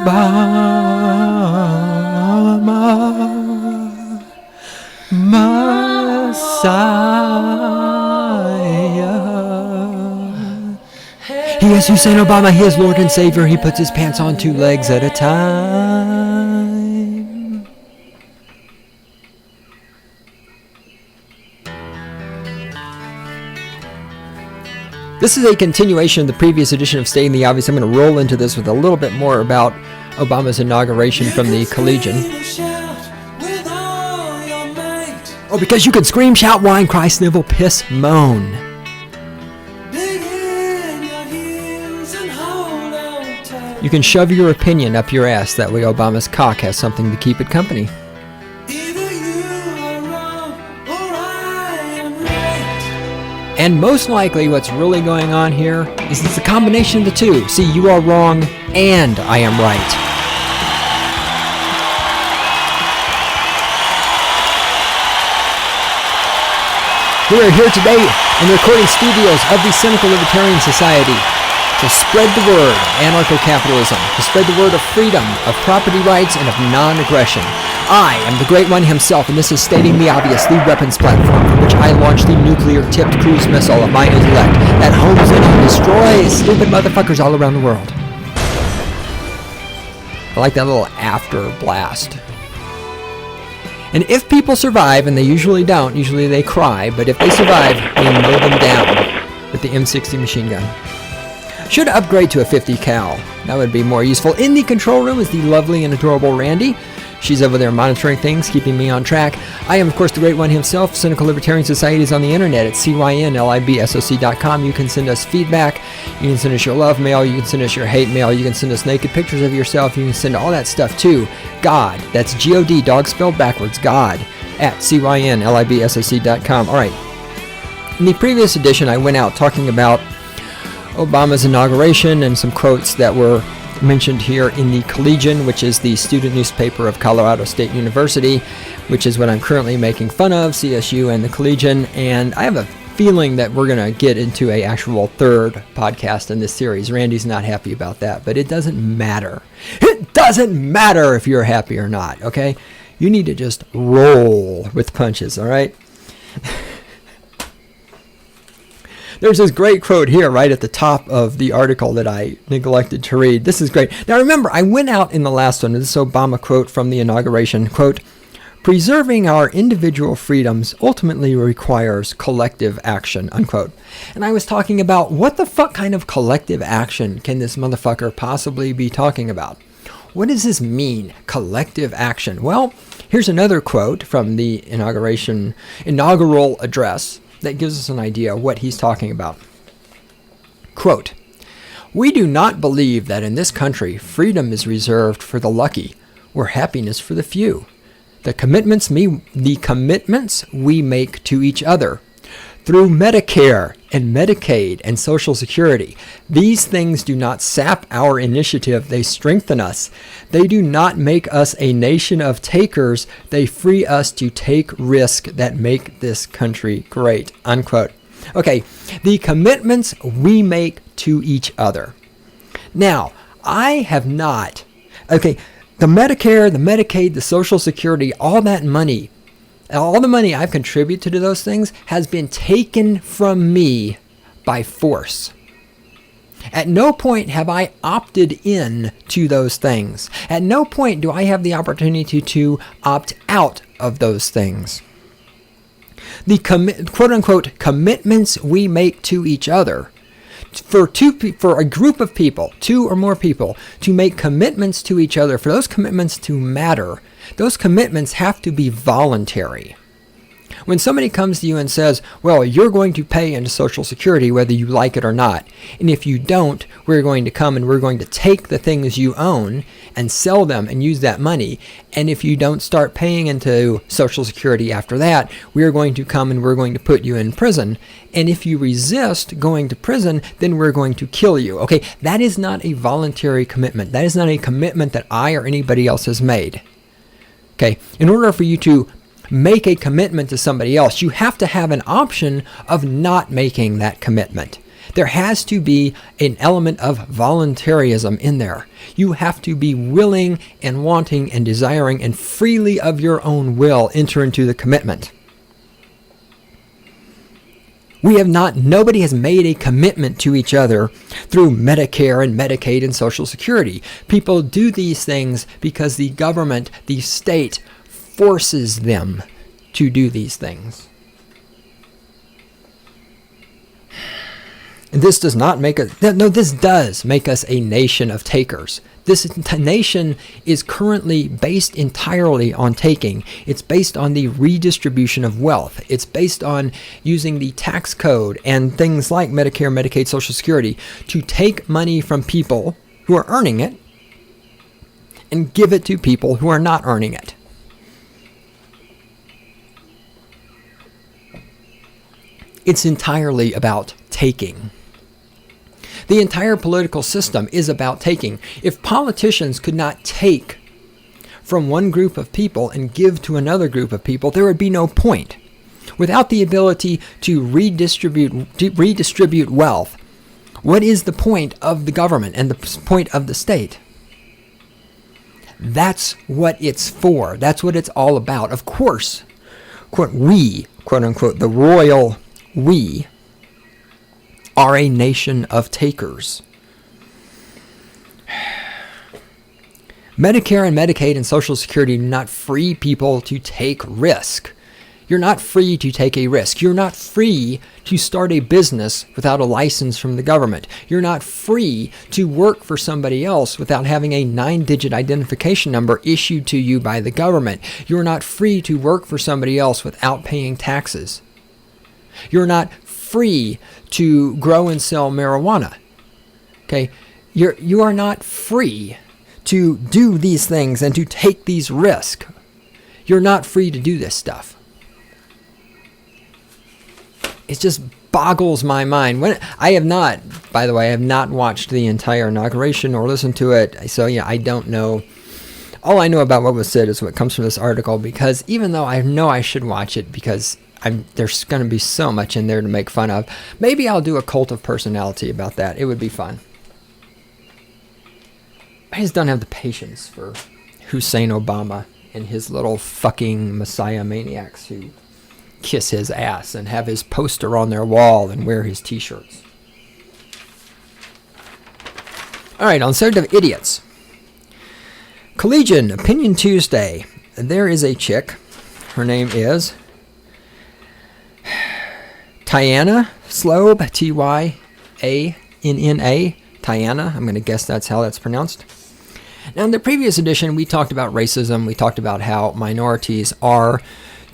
Obama, Messiah. He is Hussein Obama, he is Lord and Savior, he puts his pants on 2 legs at a time. This is a continuation of the previous edition of Stating the Obvious. I'm going to roll into this with a little bit more about Obama's inauguration from the Collegian. Oh, because you can scream, shout, whine, cry, snivel, piss, moan. You can shove your opinion up your ass. That way Obama's cock has something to keep it company. And most likely what's really going on here is it's a combination of the two. See, you are wrong and I am right. We are here today in the recording studios of the Cynical Libertarian Society to spread the word of anarcho-capitalism, to spread the word of freedom, of property rights, and of non-aggression. I am the Great One himself, and this is Stating the Obvious, the weapons platform from which I launch the nuclear-tipped cruise missile of my intellect that homes in and destroys stupid motherfuckers all around the world. I like that little after blast. And if people survive, and they usually don't, usually they cry, but if they survive, we mow them down with the M60 machine gun. Should upgrade to a 50 cal. That would be more useful. In the control room is the lovely and adorable Randy. She's over there monitoring things, keeping me on track. I am, of course, the Great One himself. Cynical Libertarian Society is on the internet at cynlibsoc.com. You can send us feedback. You can send us your love mail. You can send us your hate mail. You can send us naked pictures of yourself. You can send all that stuff to God. That's G-O-D, dog spelled backwards, God, at cynlibsoc.com. All right. In the previous edition, I went out talking about Obama's inauguration and some quotes that were mentioned here in the Collegian, which is the student newspaper of Colorado State University, which is what I'm currently making fun of, CSU and the Collegian. And I have a feeling that we're going to get into a actual third podcast in this series. Randy's not happy about that, but it doesn't matter. It doesn't matter if you're happy or not, okay? You need to just roll with punches, all right? There's this great quote here right at the top of the article that I neglected to read. This is great. Now remember, I went out in the last one, this Obama quote from the inauguration, quote, "Preserving our individual freedoms ultimately requires collective action," unquote. And I was talking about what the fuck kind of collective action can this motherfucker possibly be talking about? What does this mean, collective action? Well, here's another quote from the inaugural address that gives us an idea of what he's talking about. Quote, "We do not believe that in this country freedom is reserved for the lucky or happiness for the few. The commitments we make to each other through Medicare and Medicaid and Social Security. These things do not sap our initiative, they strengthen us. They do not make us a nation of takers, they free us to take risks that make this country great," unquote. Okay, the commitments we make to each other. Now, I have not, the Medicare, the Medicaid, the Social Security, all that money, all the money I've contributed to those things has been taken from me by force. At no point have I opted in to those things. At no point do I have the opportunity to opt out of those things. The quote-unquote commitments we make to each other, for a group of people, 2 or more people, to make commitments to each other, for those commitments to matter, those commitments have to be voluntary. When somebody comes to you and says, well, you're going to pay into Social Security whether you like it or not, and if you don't, we're going to come and we're going to take the things you own and sell them and use that money, and if you don't start paying into Social Security after that, we're going to come and we're going to put you in prison, and if you resist going to prison, then we're going to kill you. Okay, that is not a voluntary commitment. That is not a commitment that I or anybody else has made. Okay, in order for you to make a commitment to somebody else, you have to have an option of not making that commitment. There has to be an element of voluntarism in there. You have to be willing and wanting and desiring and freely of your own will enter into the commitment. Nobody has made a commitment to each other through Medicare and Medicaid and Social Security. People do these things because the government, the state, forces them to do these things. And this does not make us, this does make us a nation of takers. This nation is currently based entirely on taking. It's based on the redistribution of wealth. It's based on using the tax code and things like Medicare, Medicaid, Social Security to take money from people who are earning it and give it to people who are not earning it. It's entirely about taking. The entire political system is about taking. If politicians could not take from one group of people and give to another group of people, there would be no point. Without the ability to redistribute wealth, what is the point of the government and the point of the state? That's what it's for. That's what it's all about. Of course, we, quote unquote, the royal we, are a nation of takers. Medicare and Medicaid and Social Security do not free people to take risk. You're not free to take a risk. You're not free to start a business without a license from the government. You're not free to work for somebody else without having a 9-digit identification number issued to you by the government. You're not free to work for somebody else without paying taxes. You're not free to grow and sell marijuana. Okay? You are not free to do these things and to take these risks. You're not free to do this stuff. It just boggles my mind. I have not watched the entire inauguration or listened to it. So yeah, I don't know. All I know about what was said is what comes from this article, because even though I know I should watch it because there's going to be so much in there to make fun of. Maybe I'll do a cult of personality about that. It would be fun. I just don't have the patience for Hussein Obama and his little fucking messiah maniacs who kiss his ass and have his poster on their wall and wear his t-shirts. All right, on the subject of idiots. Collegian, Opinion Tuesday. There is a chick. Her name is Tyanna Slobe, T-Y-A-N-N-A, Tyanna. I'm going to guess that's how that's pronounced. Now, in the previous edition, we talked about racism. We talked about how minorities are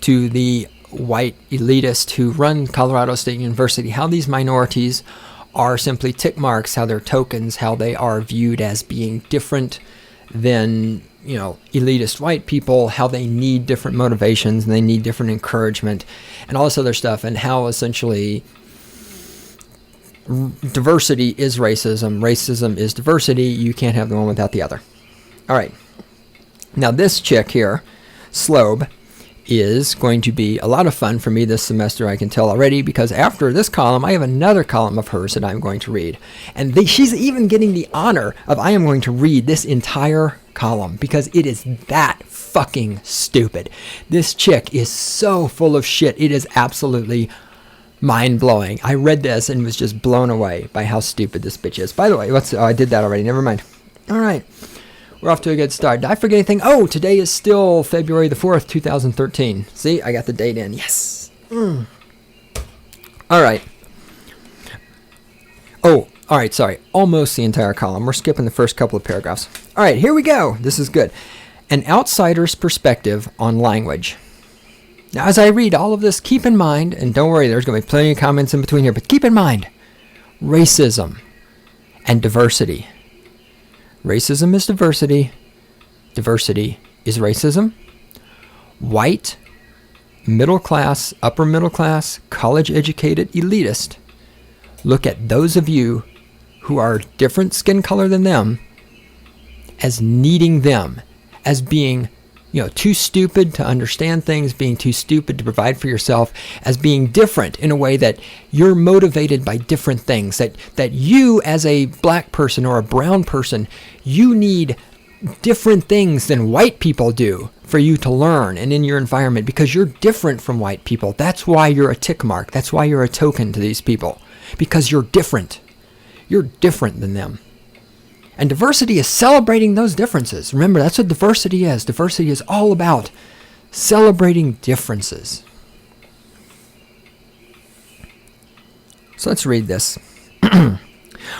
to the white elitists who run Colorado State University, how these minorities are simply tick marks, how they're tokens, how they are viewed as being different than, elitist white people, how they need different motivations and they need different encouragement and all this other stuff, and how essentially diversity is racism, racism is diversity, you can't have the one without the other. All right. Now this chick here, Slobe, is going to be a lot of fun for me this semester, I can tell already, because after this column, I have another column of hers that I'm going to read. And she's even getting the honor of I am going to read this entire column because it is that fucking stupid. This chick is so full of shit. It is absolutely mind-blowing. I read this and was just blown away by how stupid this bitch is. By the way, I did that already. Never mind. All right. We're off to a good start. Did I forget anything? Oh, today is still February the 4th, 2013. See, I got the date in. Yes. All right. Oh, all right, sorry. Almost the entire column. We're skipping the first couple of paragraphs. All right, here we go. This is good. An outsider's perspective on language. Now, as I read all of this, keep in mind, and don't worry, there's going to be plenty of comments in between here, but keep in mind, racism and diversity. Racism is diversity. Diversity is racism. White, middle class, upper middle class, college-educated elitist look at those of you who are different skin color than them as needing them, as being too stupid to understand things, being too stupid to provide for yourself, as being different in a way that you're motivated by different things, that you as a black person or a brown person, you need different things than white people do for you to learn and in your environment, because you're different from white people. That's why you're a tick mark. That's why you're a token to these people, because you're different. You're different than them. And diversity is celebrating those differences. Remember, that's what diversity is. Diversity is all about celebrating differences. So let's read this.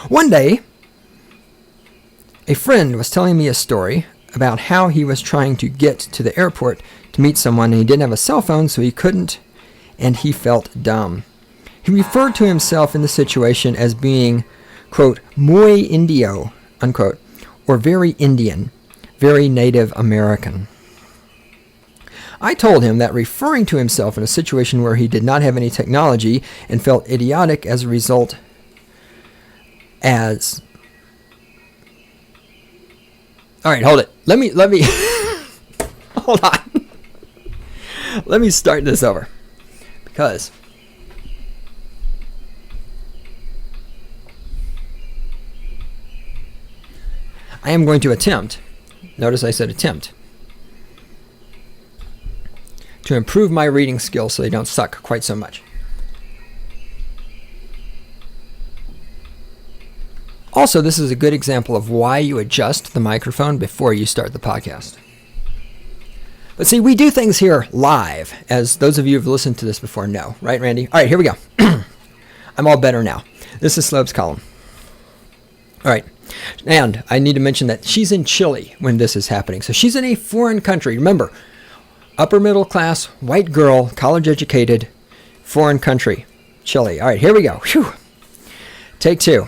One day, a friend was telling me a story about how he was trying to get to the airport to meet someone, and he didn't have a cell phone, so he couldn't, and he felt dumb. He referred to himself in the situation as being, quote, muy indio, unquote, or very Indian, very Native American. I told him that referring to himself in a situation where he did not have any technology and felt idiotic as a result as... All right, hold it. Let me hold on. Let me start this over, because I am going to attempt, notice I said attempt, to improve my reading skills so they don't suck quite so much. Also, this is a good example of why you adjust the microphone before you start the podcast. But see, we do things here live, as those of you who have listened to this before know. Right, Randy? All right, here we go. I'm all better now. This is Slope's column. All right. And I need to mention that she's in Chile when this is happening. So she's in a foreign country. Remember, upper middle class, white girl, college educated, foreign country, Chile. All right, here we go. Whew. Take two.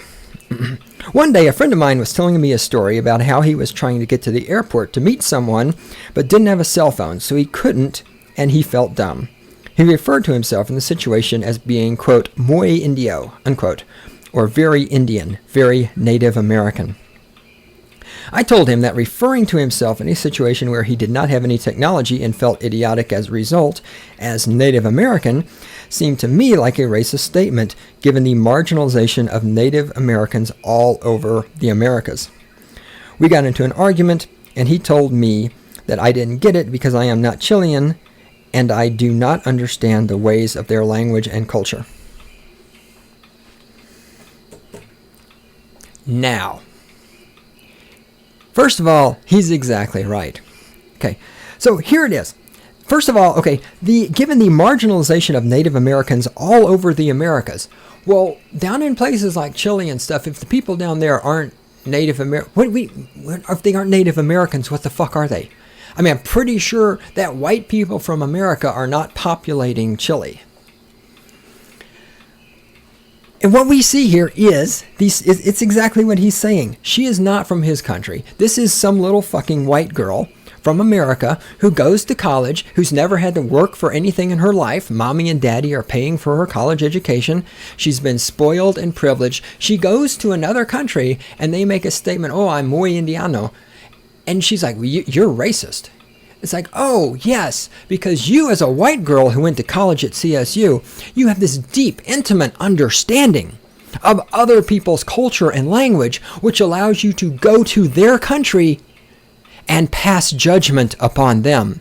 One day, a friend of mine was telling me a story about how he was trying to get to the airport to meet someone, but didn't have a cell phone, so he couldn't, and he felt dumb. He referred to himself in the situation as being, quote, muy indio, unquote, or very Indian, very Native American. I told him that referring to himself in a situation where he did not have any technology and felt idiotic as a result, as Native American, seemed to me like a racist statement, given the marginalization of Native Americans all over the Americas. We got into an argument, and he told me that I didn't get it because I am not Chilean, and I do not understand the ways of their language and culture. Now, first of all, he's exactly right. Okay, so here it is. First of all, okay, given the marginalization of Native Americans all over the Americas, well, down in places like Chile and stuff, if the people down there aren't Native if they aren't Native Americans, what the fuck are they? I mean, I'm pretty sure that white people from America are not populating Chile. And what we see here is, it's exactly what he's saying. She is not from his country. This is some little fucking white girl from America who goes to college, who's never had to work for anything in her life. Mommy and daddy are paying for her college education. She's been spoiled and privileged. She goes to another country and they make a statement, oh, I'm muy indiano. And she's like, well, you're racist. It's like, oh, yes, because you as a white girl who went to college at CSU, you have this deep, intimate understanding of other people's culture and language, which allows you to go to their country and pass judgment upon them.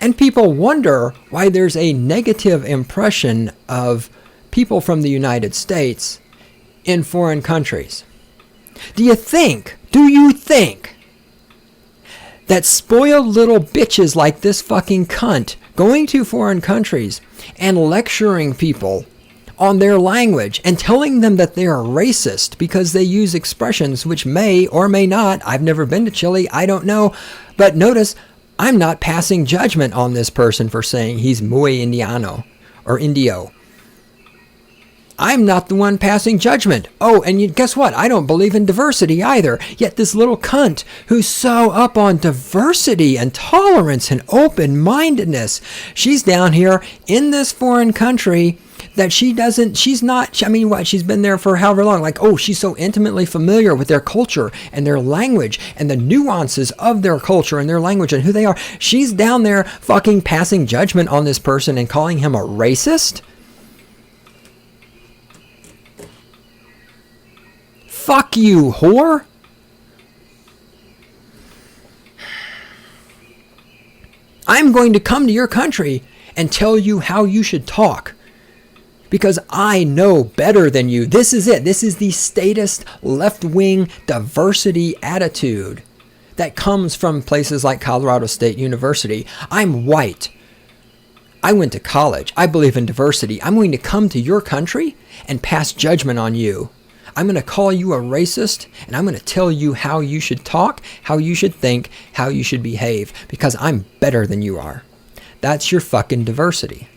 And people wonder why there's a negative impression of people from the United States in foreign countries. Do you think that spoiled little bitches like this fucking cunt going to foreign countries and lecturing people on their language and telling them that they are racist because they use expressions which may or may not, I've never been to Chile, I don't know, but notice, I'm not passing judgment on this person for saying he's muy indiano or indio. I'm not the one passing judgment. Oh, and guess what? I don't believe in diversity either. Yet this little cunt who's so up on diversity and tolerance and open-mindedness, she's down here in this foreign country that she's been there for however long. Like, oh, she's so intimately familiar with their culture and their language and the nuances of their culture and their language and who they are. She's down there fucking passing judgment on this person and calling him a racist? Fuck you, whore. I'm going to come to your country and tell you how you should talk. Because I know better than you. This is it. This is the statist, left-wing diversity attitude that comes from places like Colorado State University. I'm white. I went to college. I believe in diversity. I'm going to come to your country and pass judgment on you. I'm going to call you a racist, and I'm going to tell you how you should talk, how you should think, how you should behave, because I'm better than you are. That's your fucking diversity.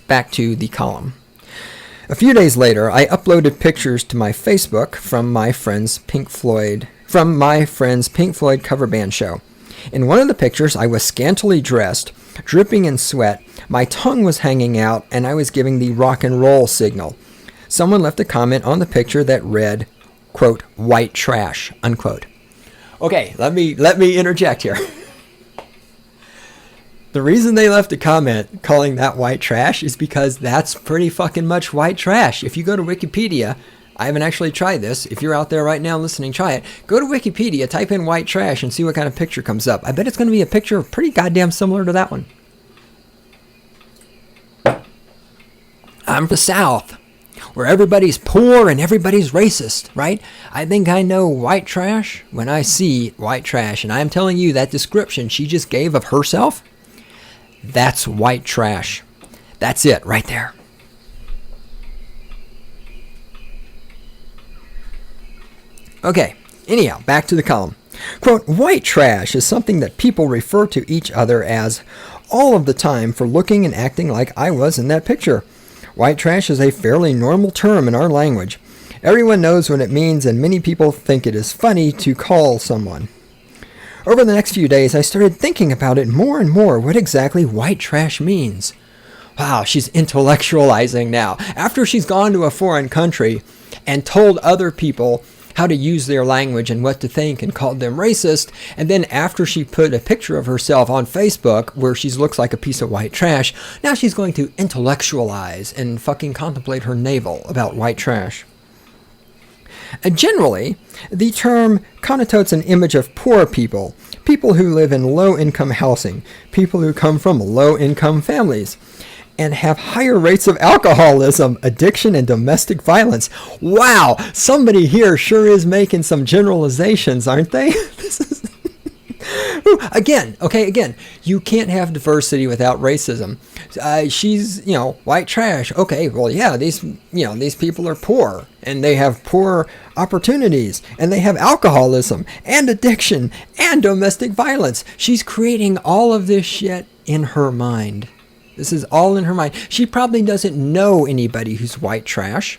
Back to the column. A few days later, I uploaded pictures to my Facebook from my friend's Pink Floyd cover band show. In one of the pictures, I was scantily dressed, dripping in sweat, my tongue was hanging out, and I was giving the rock and roll signal. Someone left a comment on the picture that read, quote, "white trash," unquote. Okay, let me interject here. The reason they left a comment calling that white trash is because that's pretty fucking much white trash. If you go to Wikipedia, I haven't actually tried this. If you're out there right now listening, try it. Go to Wikipedia, type in white trash, and see what kind of picture comes up. I bet it's going to be a picture pretty goddamn similar to that one. I'm from the South, where everybody's poor and everybody's racist, right? I think I know white trash when I see white trash. And I'm telling you, that description she just gave of herself, that's white trash. That's it right there. Okay, anyhow, back to the column. Quote, "White trash is something that people refer to each other as all of the time for looking and acting like I was in that picture. White trash is a fairly normal term in our language. Everyone knows what it means, and many people think it is funny to call someone." Over the next few days, I started thinking about it more and more, what exactly white trash means. Wow, she's intellectualizing now. After she's gone to a foreign country and told other people how to use their language and what to think and called them racist, and then after she put a picture of herself on Facebook where she looks like a piece of white trash, now she's going to intellectualize and fucking contemplate her navel about white trash. Generally, the term connotes an image of poor people, people who live in low-income housing, people who come from low-income families, and have higher rates of alcoholism, addiction, and domestic violence. Wow, somebody here sure is making some generalizations, aren't they? This is again, you can't have diversity without racism. She's, white trash. Okay, well, yeah, these people are poor, and they have poor opportunities, and they have alcoholism, and addiction, and domestic violence. She's creating all of this shit in her mind. This is all in her mind. She probably doesn't know anybody who's white trash.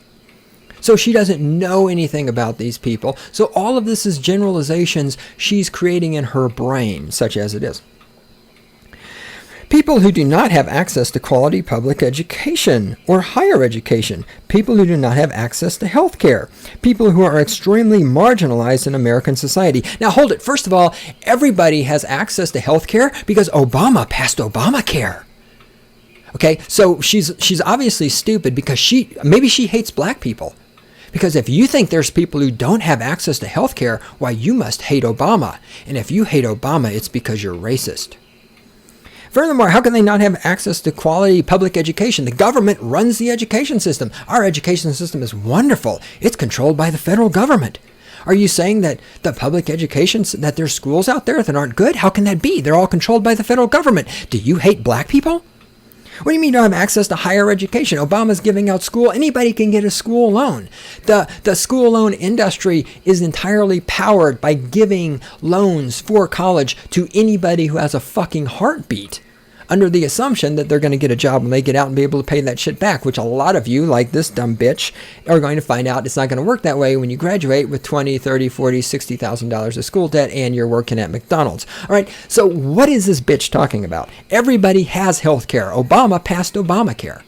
So she doesn't know anything about these people. So all of this is generalizations she's creating in her brain, such as it is. People who do not have access to quality public education or higher education. People who do not have access to health care. People who are extremely marginalized in American society. Now hold it. First of all, everybody has access to health care because Obama passed Obamacare. Okay, so she's obviously stupid because maybe she hates black people. Because if you think there's people who don't have access to health care, why, you must hate Obama. And if you hate Obama, it's because you're racist. Furthermore, how can they not have access to quality public education? The government runs the education system. Our education system is wonderful. It's controlled by the federal government. Are you saying that the public education, that there's schools out there that aren't good? How can that be? They're all controlled by the federal government. Do you hate black people? What do you mean you don't have access to higher education? Obama's giving out school. Anybody can get a school loan. The school loan industry is entirely powered by giving loans for college to anybody who has a fucking heartbeat. under the assumption that they're going to get a job when they get out and be able to pay that shit back, which a lot of you, like this dumb bitch, are going to find out it's not going to work that way when you graduate with $20, $30, $40, $60,000 of school debt and you're working at McDonald's. All right, so what is this bitch talking about? Everybody has health care. Obama passed Obamacare.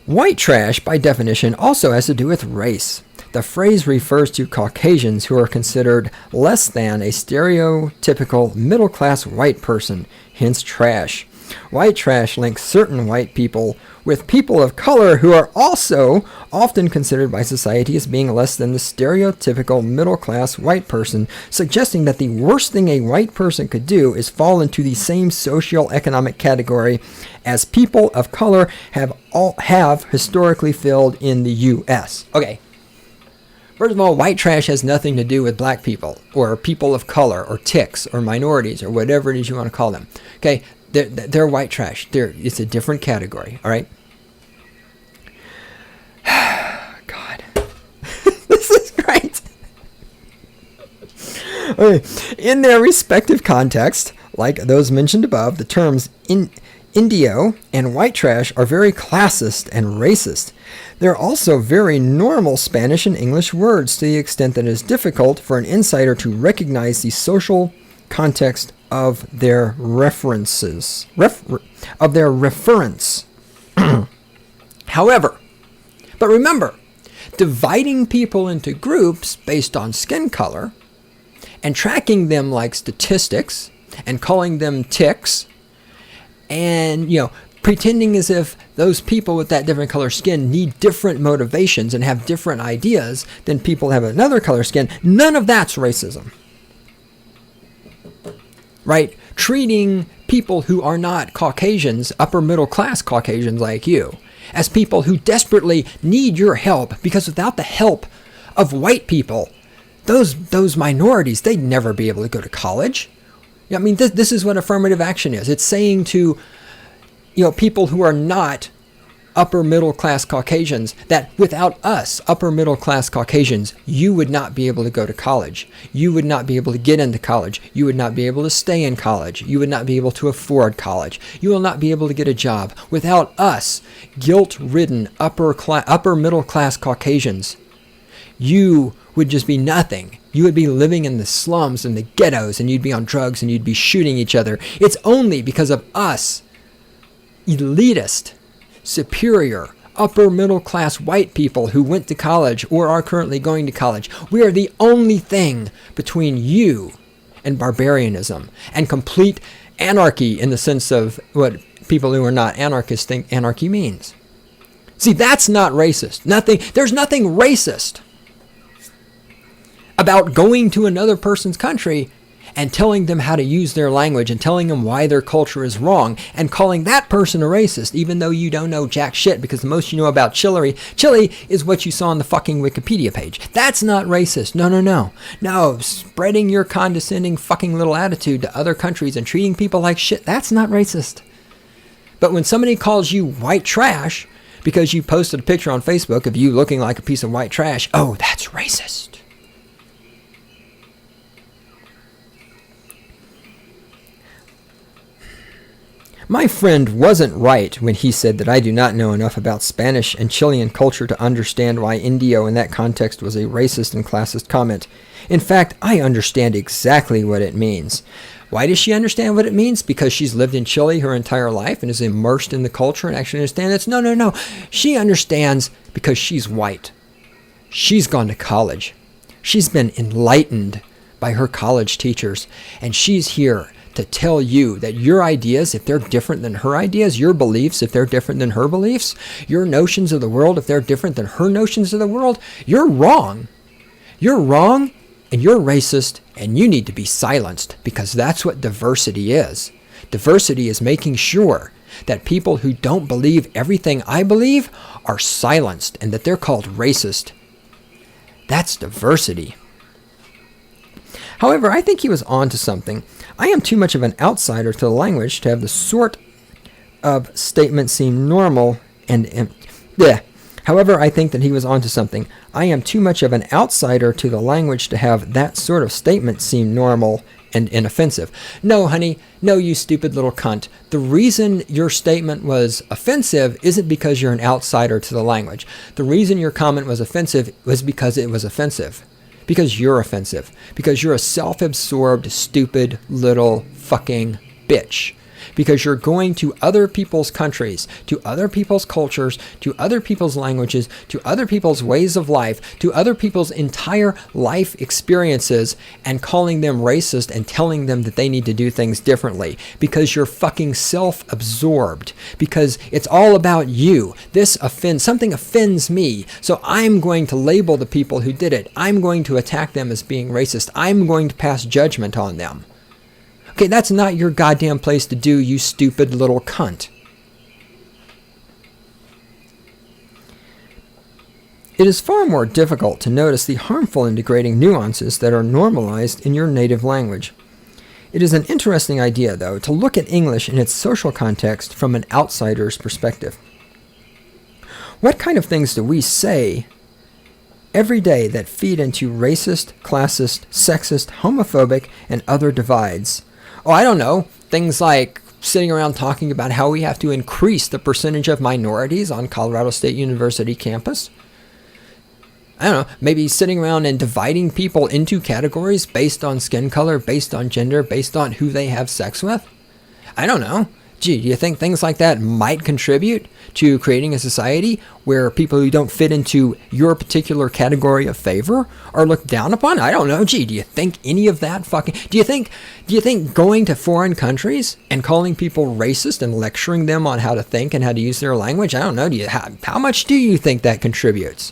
White trash, by definition, also has to do with race. The phrase refers to Caucasians who are considered less than a stereotypical middle-class white person, hence trash. White trash links certain white people with people of color who are also often considered by society as being less than the stereotypical middle-class white person, suggesting that the worst thing a white person could do is fall into the same socio-economic category as people of color have historically filled in the U.S. Okay. First of all, white trash has nothing to do with black people or people of color or ticks or minorities or whatever it is you want to call them. Okay, they're white trash. It's a different category, all right? God. This is great. Okay. In their respective context, like those mentioned above, the terms Indio and white trash are very classist and racist. They're also very normal Spanish and English words to the extent that it is difficult for an insider to recognize the social context of their references. However, but remember, dividing people into groups based on skin color and tracking them like statistics and calling them ticks and, pretending as if those people with that different color skin need different motivations and have different ideas than people who have another color skin, none of that's racism. Right? Treating people who are not Caucasians, upper middle class Caucasians like you, as people who desperately need your help, because without the help of white people, those minorities, they'd never be able to go to college. I mean, this is what affirmative action is. It's saying to people who are not upper middle class Caucasians that without us, upper middle class Caucasians, you would not be able to go to college. You would not be able to get into college. You would not be able to stay in college. You would not be able to afford college. You will not be able to get a job. Without us, guilt-ridden upper middle class Caucasians, you would just be nothing. You would be living in the slums and the ghettos, and you'd be on drugs and you'd be shooting each other. It's only because of us, elitist, superior, upper middle class white people who went to college or are currently going to college. We are the only thing between you and barbarianism and complete anarchy in the sense of what people who are not anarchists think anarchy means. See, that's not racist. There's nothing racist about going to another person's country and telling them how to use their language and telling them why their culture is wrong and calling that person a racist, even though you don't know jack shit, because the most you know about Chile is what you saw on the fucking Wikipedia page. That's not racist. No, spreading your condescending fucking little attitude to other countries and treating people like shit, that's not racist. But when somebody calls you white trash because you posted a picture on Facebook of you looking like a piece of white trash, oh, that's racist. My friend wasn't right when he said that I do not know enough about Spanish and Chilean culture to understand why Indio in that context was a racist and classist comment. In fact, I understand exactly what it means. Why does she understand what it means? Because she's lived in Chile her entire life and is immersed in the culture and actually understands it? No. She understands because she's white. She's gone to college. She's been enlightened by her college teachers, and she's here to tell you that your ideas, if they're different than her ideas, your beliefs, if they're different than her beliefs, your notions of the world, if they're different than her notions of the world, you're wrong. You're wrong, and you're racist, and you need to be silenced, because that's what diversity is. Diversity is making sure that people who don't believe everything I believe are silenced, and that they're called racist. That's diversity. However, I think he was on to something. I am too much of an outsider to the language to have the sort of statement seem normal and However, I think that he was on to something. I am too much of an outsider to the language to have that sort of statement seem normal and inoffensive. No, honey, no, you stupid little cunt. The reason your statement was offensive isn't because you're an outsider to the language. The reason your comment was offensive was because it was offensive. Because you're offensive. Because you're a self-absorbed, stupid little fucking bitch. Because you're going to other people's countries, to other people's cultures, to other people's languages, to other people's ways of life, to other people's entire life experiences and calling them racist and telling them that they need to do things differently. Because you're fucking self-absorbed. Because it's all about you. Something offends me, so I'm going to label the people who did it. I'm going to attack them as being racist. I'm going to pass judgment on them. Okay, that's not your goddamn place to do, you stupid little cunt. It is far more difficult to notice the harmful and degrading nuances that are normalized in your native language. It is an interesting idea, though, to look at English in its social context from an outsider's perspective. What kind of things do we say every day that feed into racist, classist, sexist, homophobic, and other divides? Oh, I don't know. Things like sitting around talking about how we have to increase the percentage of minorities on Colorado State University campus. I don't know. Maybe sitting around and dividing people into categories based on skin color, based on gender, based on who they have sex with. I don't know. Gee, do you think things like that might contribute to creating a society where people who don't fit into your particular category of favor are looked down upon? I don't know. Gee, do you think any of that do you think going to foreign countries and calling people racist and lecturing them on how to think and how to use their language, I don't know. How much do you think that contributes?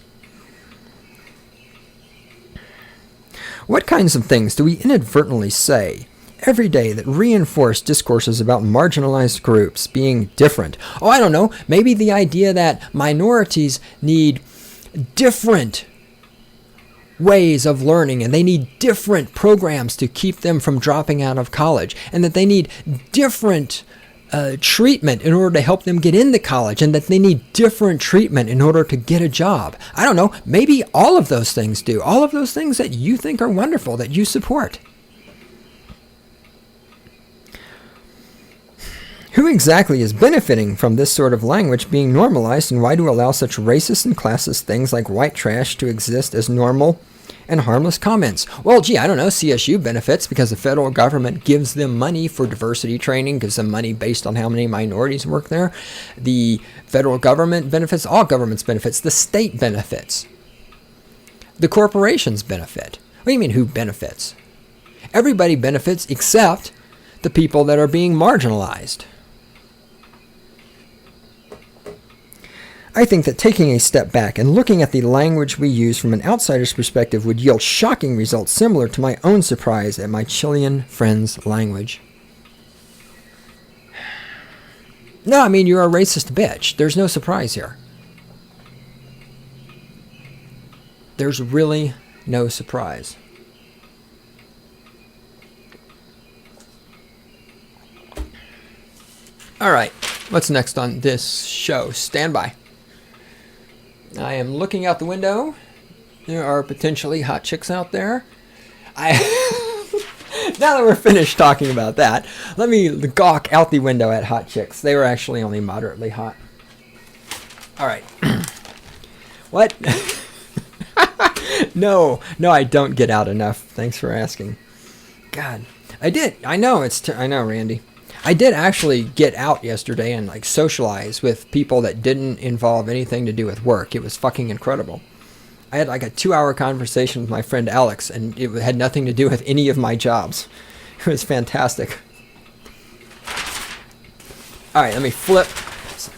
What kinds of things do we inadvertently say every day that reinforce discourses about marginalized groups being different? Oh, I don't know. Maybe the idea that minorities need different ways of learning and they need different programs to keep them from dropping out of college, and that they need different treatment in order to help them get into college, and that they need different treatment in order to get a job. I don't know. Maybe all of those things do. All of those things that you think are wonderful, that you support. Who exactly is benefiting from this sort of language being normalized, and why do we allow such racist and classist things like white trash to exist as normal and harmless comments? Well, gee, I don't know. CSU benefits because the federal government gives them money for diversity training, gives them money based on how many minorities work there. The federal government benefits, all governments benefits, the state benefits. The corporations benefit. What do you mean who benefits? Everybody benefits except the people that are being marginalized. I think that taking a step back and looking at the language we use from an outsider's perspective would yield shocking results similar to my own surprise at my Chilean friend's language. No, I mean, you're a racist bitch. There's no surprise here. There's really no surprise. All right, what's next on this show? Stand by. I am looking out the window. There are potentially hot chicks out there. Now that we're finished talking about that, let me gawk out the window at hot chicks. They were actually only moderately hot. All right. What? No, I don't get out enough. Thanks for asking. God, I did. I know, Randy. I did actually get out yesterday and socialize with people that didn't involve anything to do with work. It was fucking incredible. I had a 2-hour conversation with my friend Alex, and it had nothing to do with any of my jobs. It was fantastic. All right, let me flip.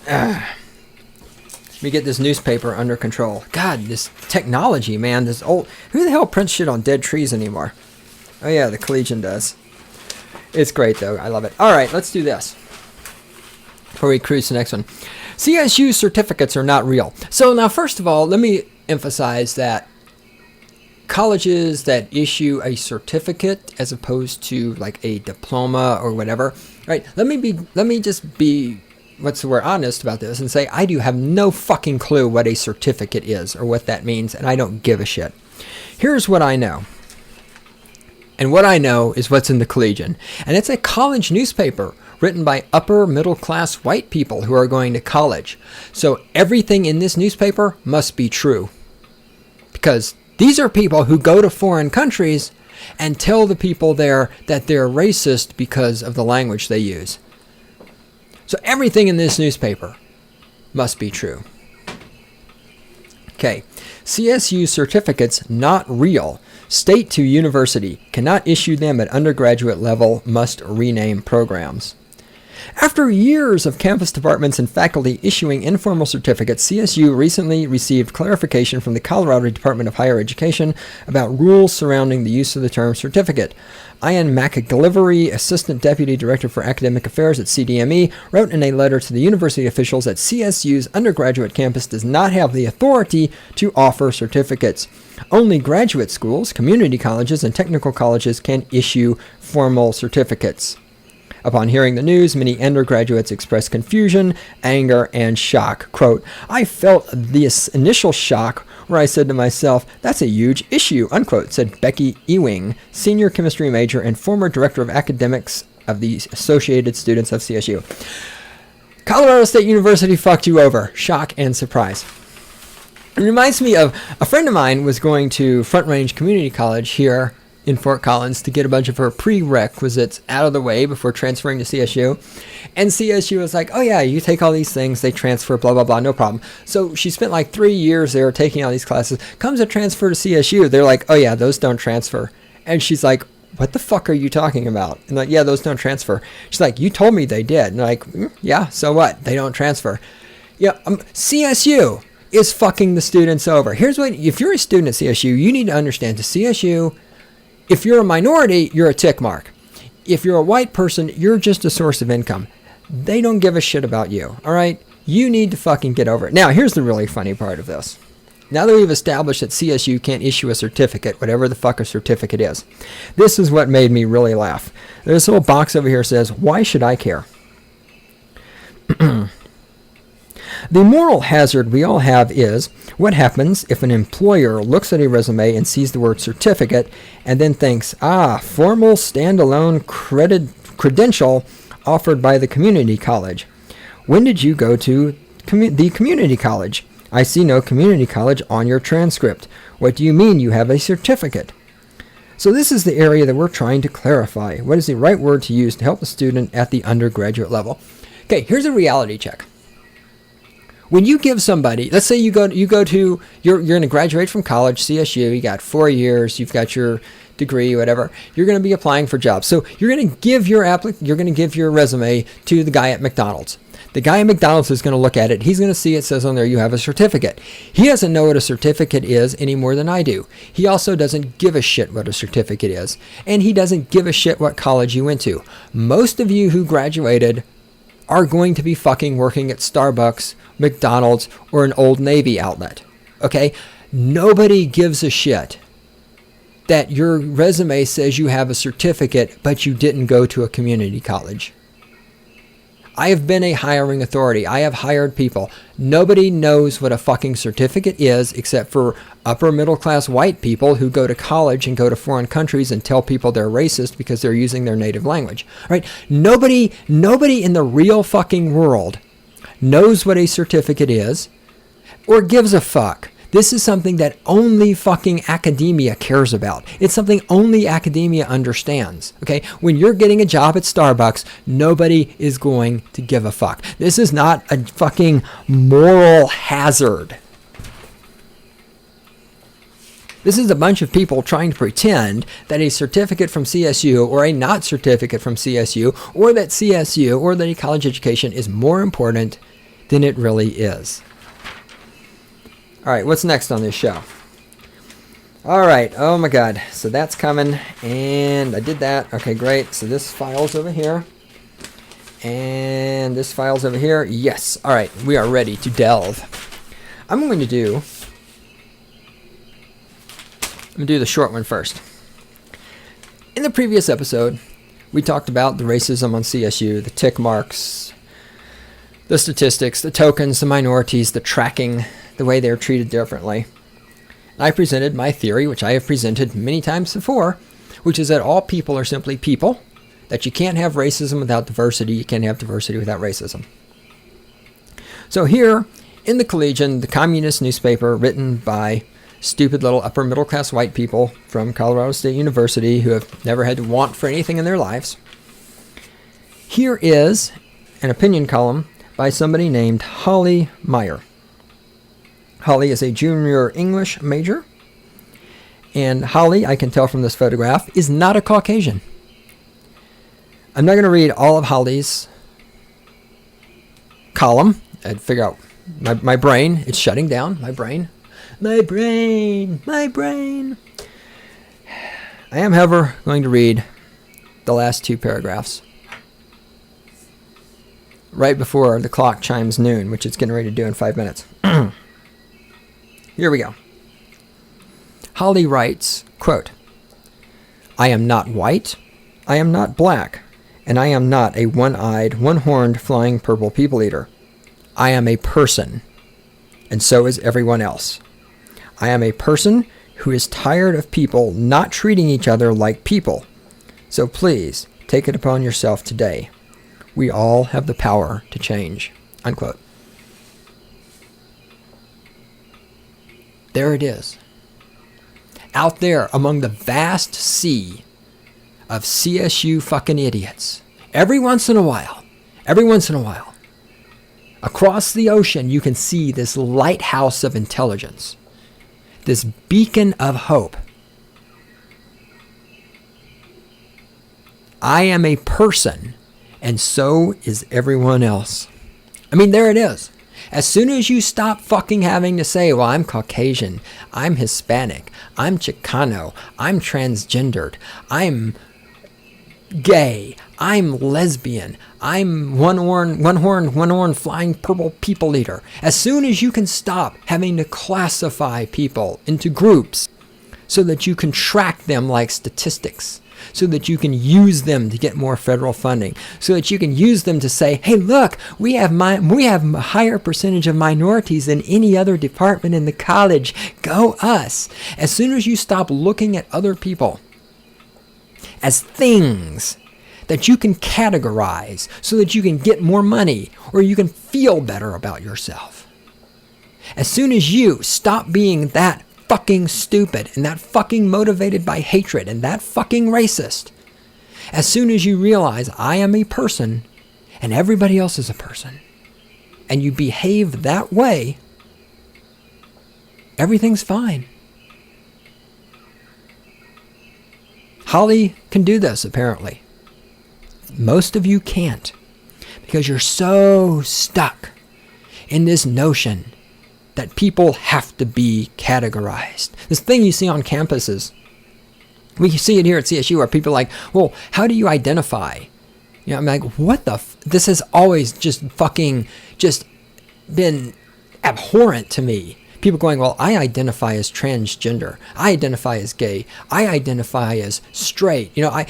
Let me get this newspaper under control. God, this technology, man. This old. Who the hell prints shit on dead trees anymore? Oh yeah, the Collegian does. It's great, though. I love it. All right, let's do this before we cruise to the next one. CSU certificates are not real. So now, first of all, let me emphasize that colleges that issue a certificate as opposed to a diploma or whatever, right? Let me just be, honest about this and say I do have no fucking clue what a certificate is or what that means, and I don't give a shit. Here's what I know. And what I know is what's in the Collegian. And it's a college newspaper written by upper middle class white people who are going to college. So everything in this newspaper must be true. Because these are people who go to foreign countries and tell the people there that they're racist because of the language they use. So everything in this newspaper must be true. Okay, CSU certificates not real. State to university cannot issue them at undergraduate level, must rename programs. After years of campus departments and faculty issuing informal certificates, CSU recently received clarification from the Colorado Department of Higher Education about rules surrounding the use of the term certificate. Ian McGillivray, Assistant Deputy Director for Academic Affairs at CDME, wrote in a letter to the university officials that CSU's undergraduate campus does not have the authority to offer certificates. Only graduate schools, community colleges, and technical colleges can issue formal certificates. Upon hearing the news, many undergraduates expressed confusion, anger, and shock. Quote, I felt this initial shock where I said to myself, that's a huge issue, unquote, said Becky Ewing, senior chemistry major and former director of academics of the Associated Students of CSU. Colorado State University fucked you over. Shock and surprise. It reminds me of a friend of mine was going to Front Range Community College here in Fort Collins to get a bunch of her prerequisites out of the way before transferring to CSU. And CSU was like, oh yeah, you take all these things, they transfer, blah, blah, blah, no problem. So she spent like 3 years there taking all these classes. Comes a transfer to CSU, they're like, oh yeah, those don't transfer. And she's like, what the fuck are you talking about? And like, yeah, those don't transfer. She's like, you told me they did. And like, yeah, so what? They don't transfer. Yeah, CSU is fucking the students over. Here's what, if you're a student at CSU, you need to understand to CSU, if you're a minority, you're a tick mark. If you're a white person, you're just a source of income. They don't give a shit about you, all right? You need to fucking get over it. Now, here's the really funny part of this. Now that we've established that CSU can't issue a certificate, whatever the fuck a certificate is, this is what made me really laugh. This little box over here says, why should I care? The moral hazard we all have is, what happens if an employer looks at a resume and sees the word certificate and then thinks, formal standalone credential offered by the community college. When did you go to the community college? I see no community college on your transcript. What do you mean you have a certificate? So this is the area that we're trying to clarify. What is the right word to use to help the student at the undergraduate level? Okay, here's a reality check. When you give somebody, let's say you're going to graduate from college, CSU, you got 4 years, you've got your degree, whatever. You're going to be applying for jobs. So you're going to give your resume to the guy at McDonald's. The guy at McDonald's is going to look at it. He's going to see it says on there, you have a certificate. He doesn't know what a certificate is any more than I do. He also doesn't give a shit what a certificate is. And he doesn't give a shit what college you went to. Most of you who graduated are going to be fucking working at Starbucks, McDonald's, or an Old Navy outlet. Okay? Nobody gives a shit that your resume says you have a certificate, but you didn't go to a community college. I have been a hiring authority. I have hired people. Nobody knows what a fucking certificate is except for upper middle class white people who go to college and go to foreign countries and tell people they're racist because they're using their native language. Right? Nobody in the real fucking world knows what a certificate is or gives a fuck. This is something that only fucking academia cares about. It's something only academia understands. Okay? When you're getting a job at Starbucks, nobody is going to give a fuck. This is not a fucking moral hazard. This is a bunch of people trying to pretend that a certificate from CSU or a not certificate from CSU or that CSU or that a college education is more important than it really is. All right, what's next on this show? All right, oh my God. So that's coming, and I did that. Okay, great. So this file's over here, and this file's over here. Yes, all right, we are ready to delve. I'm going to do the short one first. In the previous episode, we talked about the racism on CSU, the tick marks, the statistics, the tokens, the minorities, the tracking, the way they're treated differently. I presented my theory, which I have presented many times before, which is that all people are simply people, that you can't have racism without diversity, you can't have diversity without racism. So here in the Collegian, the communist newspaper written by stupid little upper middle class white people from Colorado State University who have never had to want for anything in their lives, here is an opinion column by somebody named Holly Meyer. Holly is a junior English major, and Holly, I can tell from this photograph, is not a Caucasian. I'm not going to read all of Holly's column. I'd figure out my brain. It's shutting down. My brain. I am, however, going to read the last two paragraphs right before the clock chimes noon, which it's getting ready to do in 5 minutes. Here we go. Holly writes, quote, "I am not white, I am not black, and I am not a one-eyed, one-horned, flying purple people eater. I am a person, and so is everyone else. I am a person who is tired of people not treating each other like people. So please, take it upon yourself today. We all have the power to change." Unquote. There it is. Out there among the vast sea of CSU fucking idiots. Every once in a while, across the ocean, you can see this lighthouse of intelligence, this beacon of hope. I am a person, and so is everyone else. I mean, there it is. As soon as you stop fucking having to say, well, I'm Caucasian, I'm Hispanic, I'm Chicano, I'm transgendered, I'm gay, I'm lesbian, I'm one-horned flying purple people eater. As soon as you can stop having to classify people into groups so that you can track them like statistics, so that you can use them to get more federal funding, so that you can use them to say, hey, look, we have a higher percentage of minorities than any other department in the college. Go us. As soon as you stop looking at other people as things that you can categorize so that you can get more money or you can feel better about yourself, as soon as you stop being that fucking stupid and that fucking motivated by hatred and that fucking racist, as soon as you realize I am a person and everybody else is a person, and you behave that way, everything's fine. Holly can do this, apparently. Most of you can't, because you're so stuck in this notion that people have to be categorized. This thing you see on campuses, we see it here at CSU, where people are like, well, how do you identify? You know, I'm like, what the this has always just been abhorrent to me. People going, well, I identify as transgender, I identify as gay, I identify as straight. You know,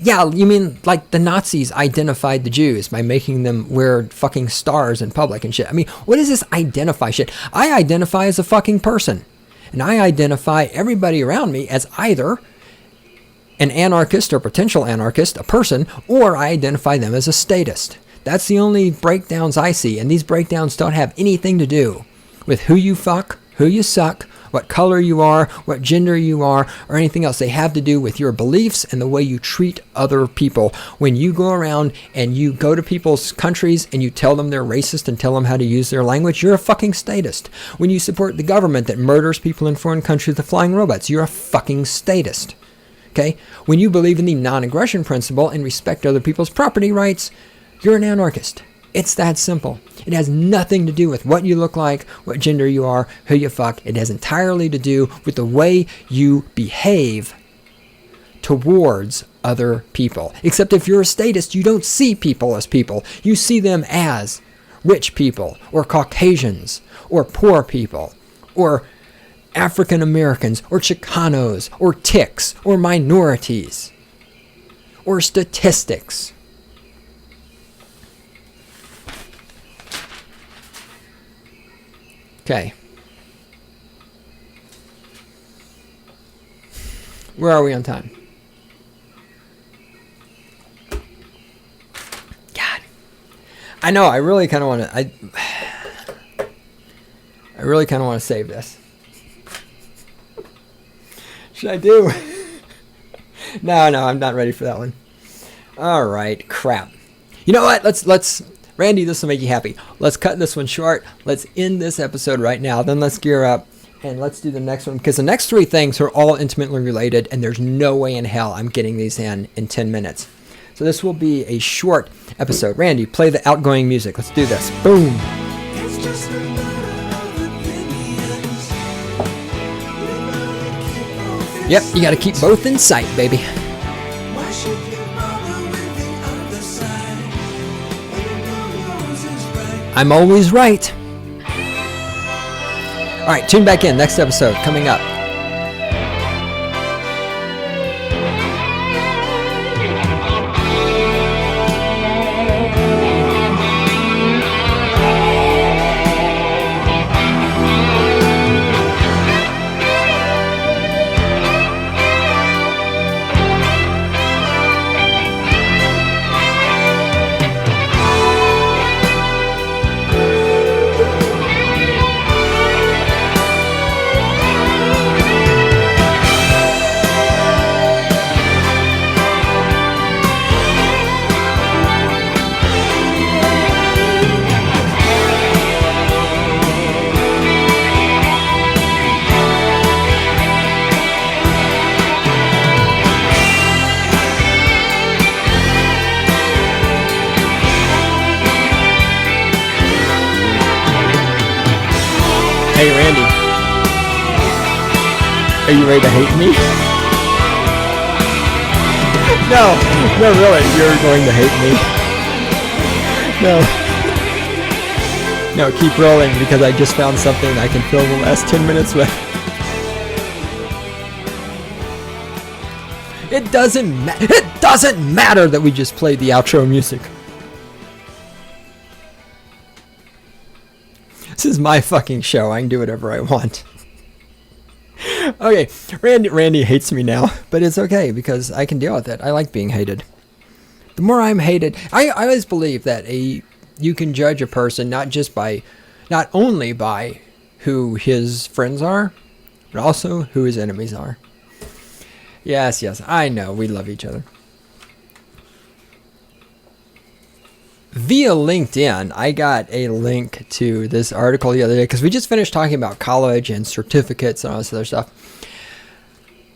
yeah, you mean like the Nazis identified the Jews by making them wear fucking stars in public and shit. I mean, what is this identify shit? I identify as a fucking person. And I identify everybody around me as either an anarchist or potential anarchist, a person, or I identify them as a statist. That's the only breakdowns I see. And these breakdowns don't have anything to do with who you fuck, who you suck, what color you are, what gender you are, or anything else. They have to do with your beliefs and the way you treat other people. When you go around and you go to people's countries and you tell them they're racist and tell them how to use their language, you're a fucking statist. When you support the government that murders people in foreign countries with flying robots, you're a fucking statist. Okay? When you believe in the non-aggression principle and respect other people's property rights, you're an anarchist. It's that simple. It has nothing to do with what you look like, what gender you are, who you fuck. It has entirely to do with the way you behave towards other people. Except if you're a statist, you don't see people as people. You see them as rich people, or Caucasians, or poor people, or African Americans, or Chicanos, or ticks, or minorities, or statistics. Okay. Where are we on time? God. I know, I really kind of want to... I really kind of want to save this. Should I do? No, I'm not ready for that one. All right, crap. You know what? Let's Randy, this will make you happy. Let's cut this one short. Let's end this episode right now. Then let's gear up and let's do the next one, because the next three things are all intimately related, and there's no way in hell I'm getting these in 10 minutes. So this will be a short episode. Randy, play the outgoing music. Let's do this. Boom. Yep, you got to keep both in sight, baby. I'm always right. All right, tune back in. Next episode coming up. Hey, Randy. Are you ready to hate me? No, really, you're going to hate me. No, keep rolling, because I just found something I can fill the last 10 minutes with. It doesn't matter that we just played the outro music. This is my fucking show. I can do whatever I want. Okay, Randy hates me now, but it's okay because I can deal with it. I like being hated. The more I'm hated, I always believe that you can judge a person not only by who his friends are, but also who his enemies are. Yes, I know, we love each other. Via LinkedIn, I got a link to this article the other day because we just finished talking about college and certificates and all this other stuff.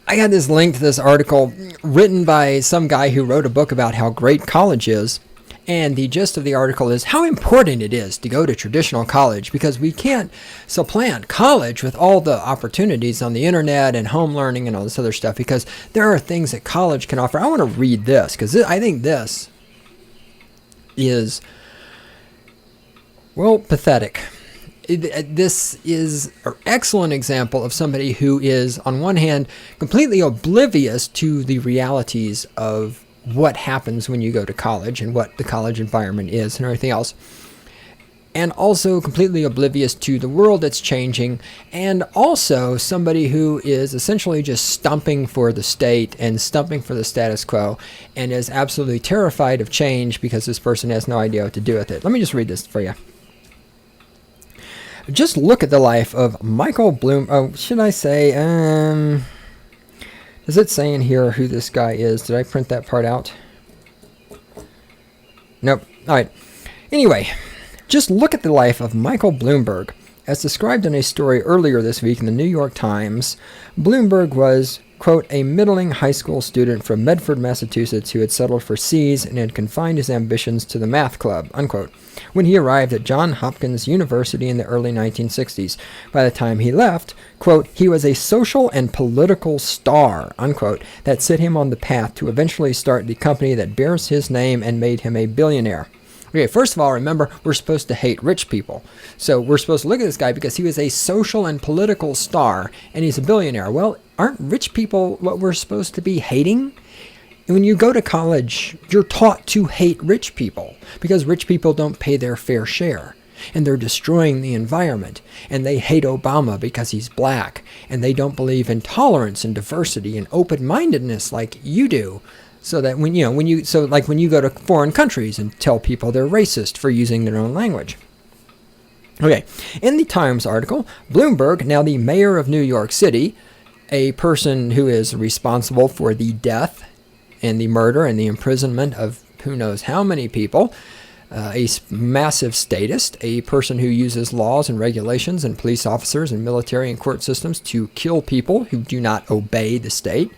I got this link to this article written by some guy who wrote a book about how great college is. And the gist of the article is how important it is to go to traditional college, because we can't supplant college with all the opportunities on the internet and home learning and all this other stuff, because there are things that college can offer. I want to read this because I think this is, well, pathetic. This is an excellent example of somebody who is, on one hand, completely oblivious to the realities of what happens when you go to college and what the college environment is and everything else, and also completely oblivious to the world that's changing, and also somebody who is essentially just stumping for the state and stumping for the status quo and is absolutely terrified of change because this person has no idea what to do with it. Let me just read this for you. Just look at the life of Michael Bloom. Oh, should I say, does it say in here who this guy is? Did I print that part out? Nope. All right. Anyway, just look at the life of Michael Bloomberg. As described in a story earlier this week in the New York Times, Bloomberg was, quote, a middling high school student from Medford, Massachusetts who had settled for C's and had confined his ambitions to the math club, unquote, when he arrived at Johns Hopkins University in the early 1960s. By the time he left, quote, he was a social and political star, unquote, that set him on the path to eventually start the company that bears his name and made him a billionaire. Okay, first of all, remember, we're supposed to hate rich people. So we're supposed to look at this guy because he was a social and political star, and he's a billionaire. Well, aren't rich people what we're supposed to be hating? And when you go to college, you're taught to hate rich people because rich people don't pay their fair share. and they're destroying the environment, and they hate Obama because he's black, and they don't believe in tolerance and diversity and open-mindedness like you do. So that when you go to foreign countries and tell people they're racist for using their own language. Okay, in the Times article, Bloomberg, now the mayor of New York City, a person who is responsible for the death and the murder and the imprisonment of who knows how many people, a massive statist, a person who uses laws and regulations and police officers and military and court systems to kill people who do not obey the state.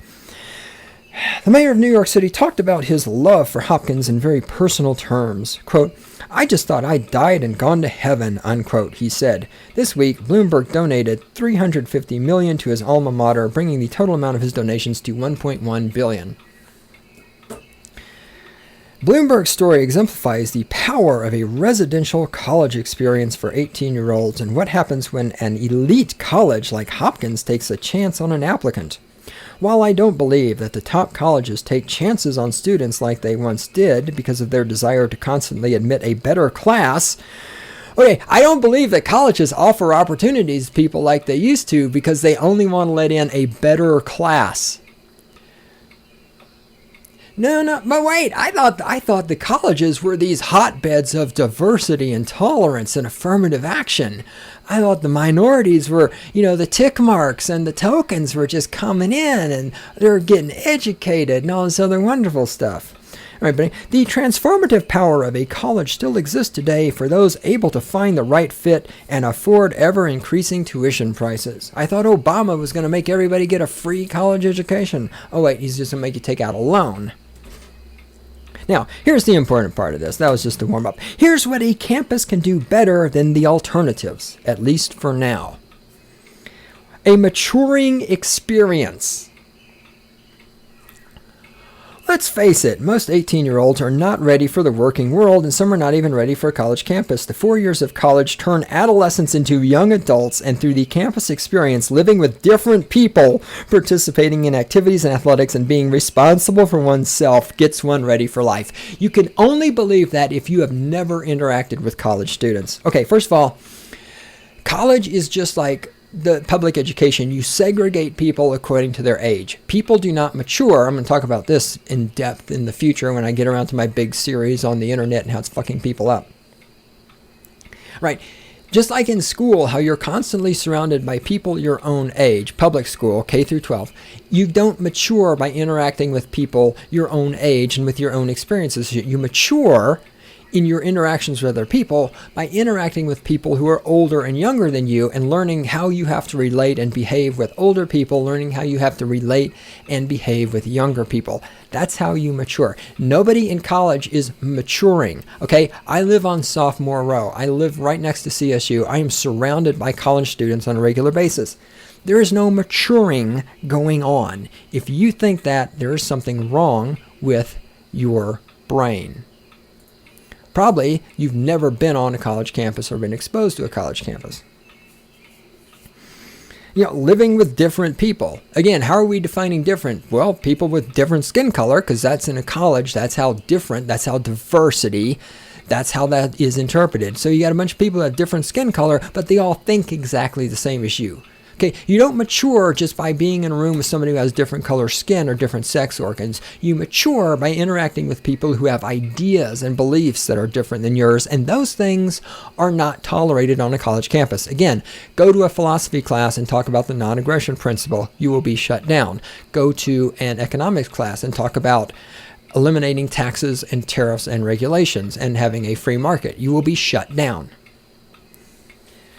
The mayor of New York City talked about his love for Hopkins in very personal terms. Quote, "I just thought I'd died and gone to heaven," unquote, he said. This week, Bloomberg donated $350 million to his alma mater, bringing the total amount of his donations to $1.1 billion. Bloomberg's story exemplifies the power of a residential college experience for 18-year-olds and what happens when an elite college like Hopkins takes a chance on an applicant. While I don't believe that the top colleges take chances on students like they once did because of their desire to constantly admit a better class, okay, I don't believe that colleges offer opportunities to people like they used to because they only want to let in a better class. No, but wait, I thought the colleges were these hotbeds of diversity and tolerance and affirmative action. I thought the minorities were, the tick marks and the tokens were just coming in and they're getting educated and all this other wonderful stuff. All right, but the transformative power of a college still exists today for those able to find the right fit and afford ever-increasing tuition prices. I thought Obama was going to make everybody get a free college education. Oh wait, he's just going to make you take out a loan. Now, here's the important part of this. That was just a warm-up. Here's what a campus can do better than the alternatives, at least for now. A maturing experience. Let's face it, most 18-year-olds are not ready for the working world, and some are not even ready for a college campus. The 4 years of college turn adolescents into young adults, and through the campus experience, living with different people, participating in activities and athletics, and being responsible for oneself gets one ready for life. You can only believe that if you have never interacted with college students. Okay, first of all, college is just like the public education. You segregate people according to their age. People do not mature. I'm going to talk about this in depth in the future when I get around to my big series on the internet and how it's fucking people up. Right. Just like in school, how you're constantly surrounded by people your own age, public school, K through 12, you don't mature by interacting with people your own age and with your own experiences. You mature in your interactions with other people by interacting with people who are older and younger than you and learning how you have to relate and behave with older people, learning how you have to relate and behave with younger people. That's how you mature. Nobody in college is maturing, okay? I live on Sophomore Row. I live right next to CSU. I am surrounded by college students on a regular basis. There is no maturing going on. If you think that, there is something wrong with your brain. Probably you've never been on a college campus or been exposed to a college campus. Living with different people. Again, how are we defining different? Well, people with different skin color, because that's in a college. That's how different, that's how diversity, that's how that is interpreted. So you got a bunch of people that have different skin color, but they all think exactly the same as you. Okay, you don't mature just by being in a room with somebody who has different color skin or different sex organs. You mature by interacting with people who have ideas and beliefs that are different than yours, and those things are not tolerated on a college campus. Again, go to a philosophy class and talk about the non-aggression principle. You will be shut down. Go to an economics class and talk about eliminating taxes and tariffs and regulations and having a free market. You will be shut down.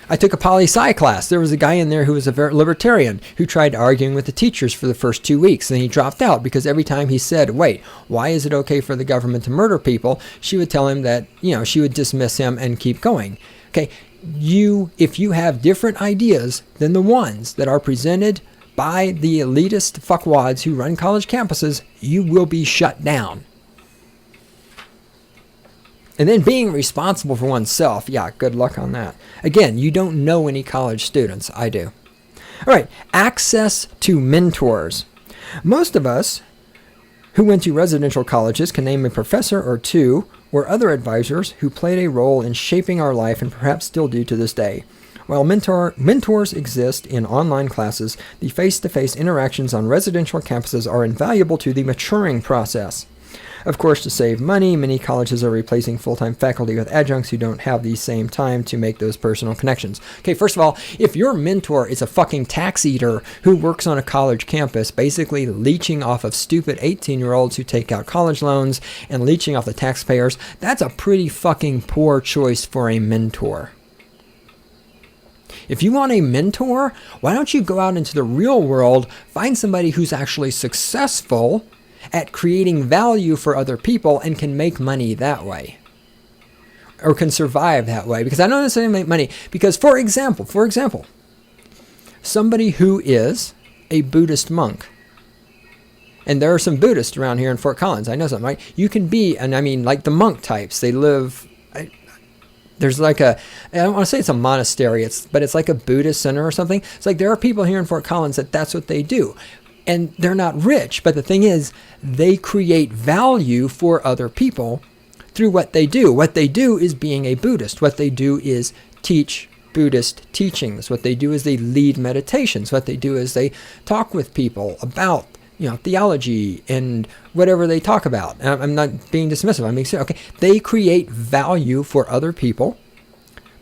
I took a poli-sci class. There was a guy in there who was a very libertarian who tried arguing with the teachers for the first 2 weeks. And he dropped out because every time he said, wait, why is it okay for the government to murder people? She would tell him that, she would dismiss him and keep going. Okay, if you have different ideas than the ones that are presented by the elitist fuckwads who run college campuses, you will be shut down. And then being responsible for oneself, good luck on that. Again, you don't know any college students. I do. All right, access to mentors. Most of us who went to residential colleges can name a professor or two or other advisors who played a role in shaping our life and perhaps still do to this day. While mentors exist in online classes, the face-to-face interactions on residential campuses are invaluable to the maturing process. Of course, to save money, many colleges are replacing full-time faculty with adjuncts who don't have the same time to make those personal connections. Okay, first of all, if your mentor is a fucking tax eater who works on a college campus, basically leeching off of stupid 18-year-olds who take out college loans and leeching off the taxpayers, that's a pretty fucking poor choice for a mentor. If you want a mentor, why don't you go out into the real world, find somebody who's actually successful at creating value for other people and can make money that way, or can survive that way. Because I don't necessarily make money. Because for example, somebody who is a Buddhist monk, and there are some Buddhists around here in Fort Collins. I know something, right? You can be, and I mean like the monk types. They live. There's like I don't want to say it's a monastery, but it's like a Buddhist center or something. It's like there are people here in Fort Collins that's what they do. And they're not rich, but the thing is, they create value for other people through what they do. What they do is being a Buddhist. What they do is teach Buddhist teachings. What they do is they lead meditations. What they do is they talk with people about, theology and whatever they talk about. I'm not being dismissive. I'm being serious. Okay, they create value for other people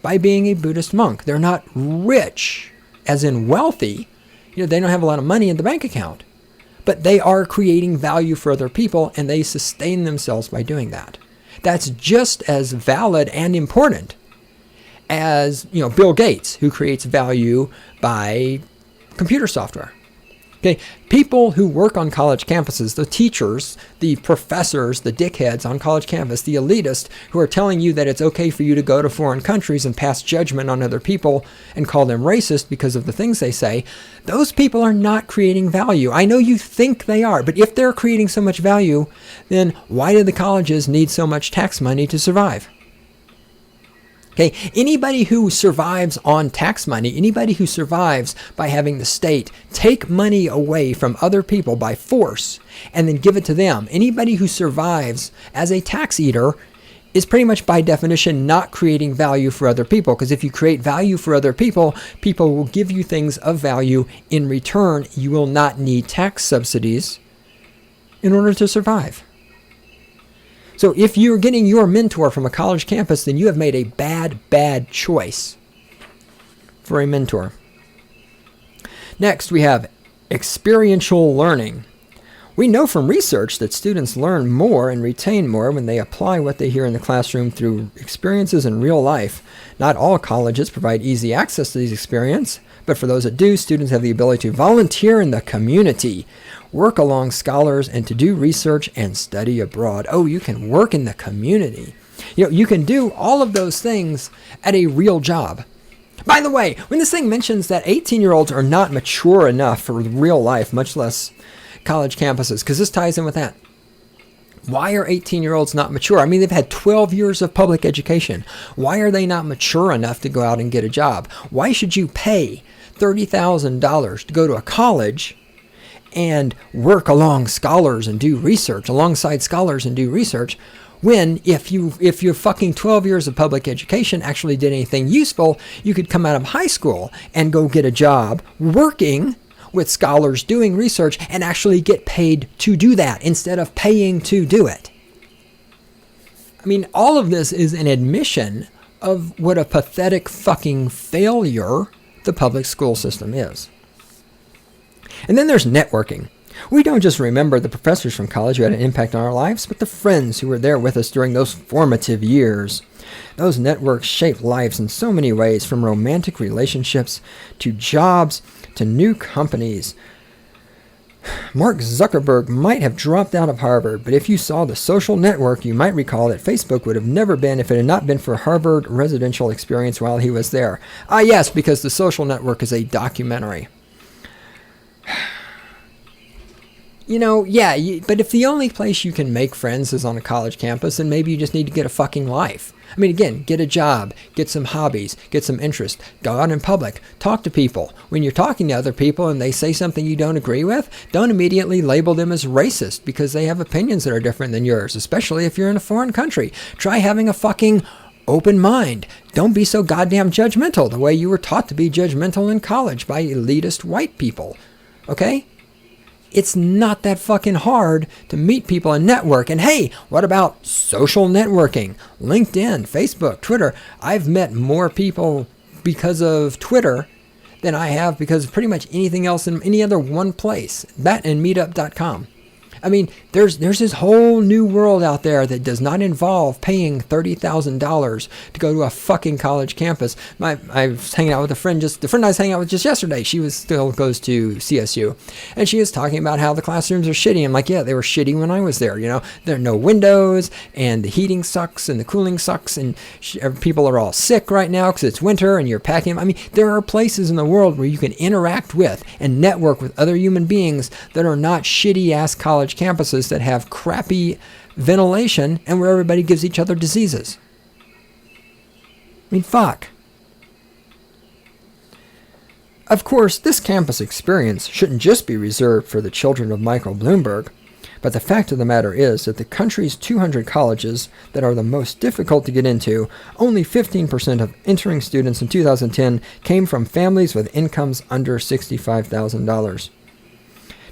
by being a Buddhist monk. They're not rich, as in wealthy. They don't have a lot of money in the bank account, but they are creating value for other people, and they sustain themselves by doing that. That's just as valid and important as, Bill Gates, who creates value by computer software. Okay, people who work on college campuses, the teachers, the professors, the dickheads on college campus, the elitists who are telling you that it's okay for you to go to foreign countries and pass judgment on other people and call them racist because of the things they say, those people are not creating value. I know you think they are, but if they're creating so much value, then why do the colleges need so much tax money to survive? Okay, anybody who survives on tax money, anybody who survives by having the state take money away from other people by force and then give it to them, anybody who survives as a tax eater is pretty much by definition not creating value for other people. Because if you create value for other people, people will give you things of value. In return, you will not need tax subsidies in order to survive. So if you're getting your mentor from a college campus, then you have made a bad choice for a mentor. Next, we have experiential learning. We know from research that students learn more and retain more when they apply what they hear in the classroom through experiences in real life. Not all colleges provide easy access to these experiences, but for those that do, students have the ability to volunteer in the community, work along scholars, and to do research and study abroad. Oh, you can work in the community. You can do all of those things at a real job. By the way, when this thing mentions that 18-year-olds are not mature enough for real life, much less college campuses, because this ties in with that. Why are 18-year-olds not mature? I mean, they've had 12 years of public education. Why are they not mature enough to go out and get a job? Why should you pay $30,000 to go to a college and work alongside scholars and do research, when if your fucking 12 years of public education actually did anything useful, you could come out of high school and go get a job working with scholars doing research and actually get paid to do that instead of paying to do it. I mean, all of this is an admission of what a pathetic fucking failure the public school system is. And then there's networking. We don't just remember the professors from college who had an impact on our lives, but the friends who were there with us during those formative years. Those networks shape lives in so many ways, from romantic relationships to jobs to new companies. Mark Zuckerberg might have dropped out of Harvard, but if you saw The Social Network, you might recall that Facebook would have never been if it had not been for Harvard residential experience while he was there. Ah, yes, because The Social Network is a documentary. Yeah, but if the only place you can make friends is on a college campus, then maybe you just need to get a fucking life. I mean, again, get a job, get some hobbies, get some interest, go out in public, talk to people. When you're talking to other people and they say something you don't agree with, don't immediately label them as racist because they have opinions that are different than yours, especially if you're in a foreign country. Try having a fucking open mind. Don't be so goddamn judgmental the way you were taught to be judgmental in college by elitist white people. Okay? It's not that fucking hard to meet people and network. And hey, what about social networking? LinkedIn, Facebook, Twitter. I've met more people because of Twitter than I have because of pretty much anything else in any other one place. That and meetup.com. I mean, there's this whole new world out there that does not involve paying $30,000 to go to a fucking college campus. I was hanging out with the friend I was hanging out with just yesterday. She still goes to CSU, and she was talking about how the classrooms are shitty. I'm like, yeah, they were shitty when I was there. There are no windows, and the heating sucks, and the cooling sucks, and people are all sick right now because it's winter, and you're packing. I mean, there are places in the world where you can interact with and network with other human beings that are not shitty-ass college campuses that have crappy ventilation and where everybody gives each other diseases. I mean, fuck. Of course, this campus experience shouldn't just be reserved for the children of Michael Bloomberg, but the fact of the matter is that the country's 200 colleges that are the most difficult to get into, only 15% of entering students in 2010 came from families with incomes under $65,000.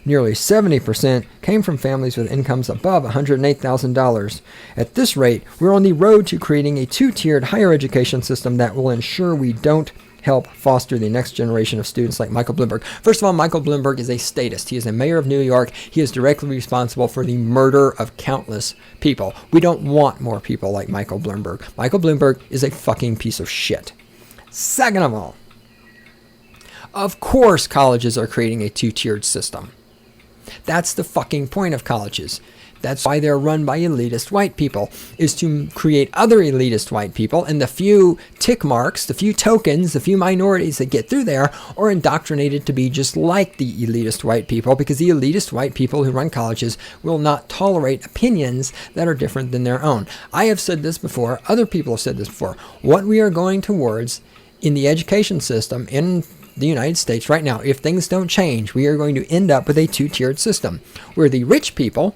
Nearly 70% came from families with incomes above $108,000. At this rate, we're on the road to creating a two-tiered higher education system that will ensure we don't help foster the next generation of students like Michael Bloomberg. First of all, Michael Bloomberg is a statist. He is the mayor of New York. He is directly responsible for the murder of countless people. We don't want more people like Michael Bloomberg. Michael Bloomberg is a fucking piece of shit. Second of all, of course colleges are creating a two-tiered system. That's the fucking point of colleges. That's why they're run by elitist white people, is to create other elitist white people, and the few tick marks, the few tokens, the few minorities that get through there are indoctrinated to be just like the elitist white people, because the elitist white people who run colleges will not tolerate opinions that are different than their own. I have said this before, other people have said this before. What we are going towards in the education system in the United States right now, if things don't change, we are going to end up with a two-tiered system where the rich people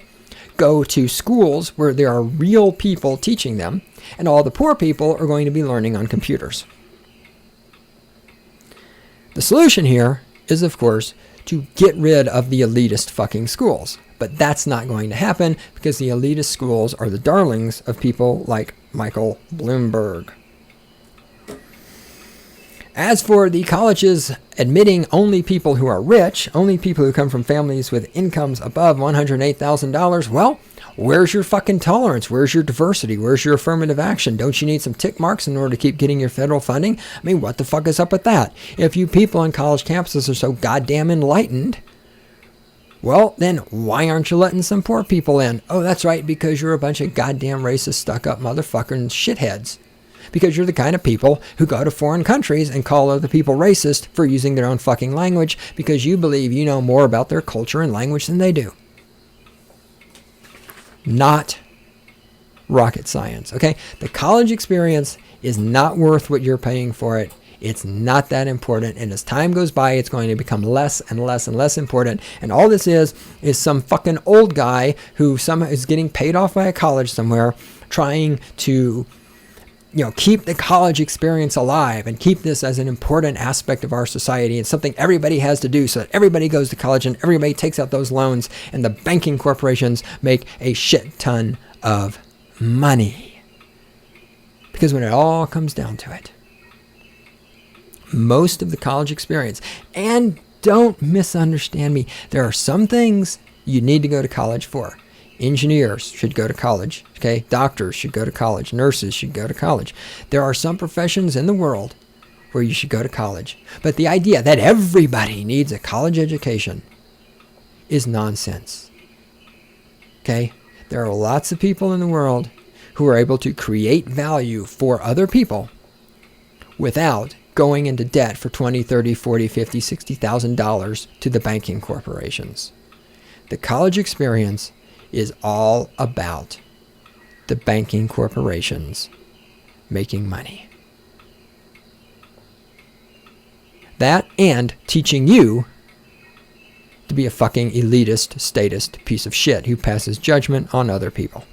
go to schools where there are real people teaching them, and all the poor people are going to be learning on computers. The solution here is, of course, to get rid of the elitist fucking schools. But that's not going to happen because the elitist schools are the darlings of people like Michael Bloomberg. As for the colleges admitting only people who are rich, only people who come from families with incomes above $108,000, well, where's your fucking tolerance? Where's your diversity? Where's your affirmative action? Don't you need some tick marks in order to keep getting your federal funding? I mean, what the fuck is up with that? If you people on college campuses are so goddamn enlightened, well, then why aren't you letting some poor people in? Oh, that's right, because you're a bunch of goddamn racist, stuck-up motherfucking shitheads. Because you're the kind of people who go to foreign countries and call other people racist for using their own fucking language because you believe you know more about their culture and language than they do. Not rocket science, okay? The college experience is not worth what you're paying for it. It's not that important, and as time goes by, it's going to become less and less and less important. And all this is some fucking old guy who somehow is getting paid off by a college somewhere trying to keep the college experience alive and keep this as an important aspect of our society and something everybody has to do so that everybody goes to college and everybody takes out those loans and the banking corporations make a shit ton of money. Because when it all comes down to it, most of the college experience, and don't misunderstand me, there are some things you need to go to college for. Engineers should go to college, okay? Doctors should go to college. Nurses should go to college. There are some professions in the world where you should go to college. But the idea that everybody needs a college education is nonsense, okay? There are lots of people in the world who are able to create value for other people without going into debt for $20, $30, $40, $50, $60,000 to the banking corporations. The college experience is all about the banking corporations making money. That and teaching you to be a fucking elitist, statist piece of shit who passes judgment on other people.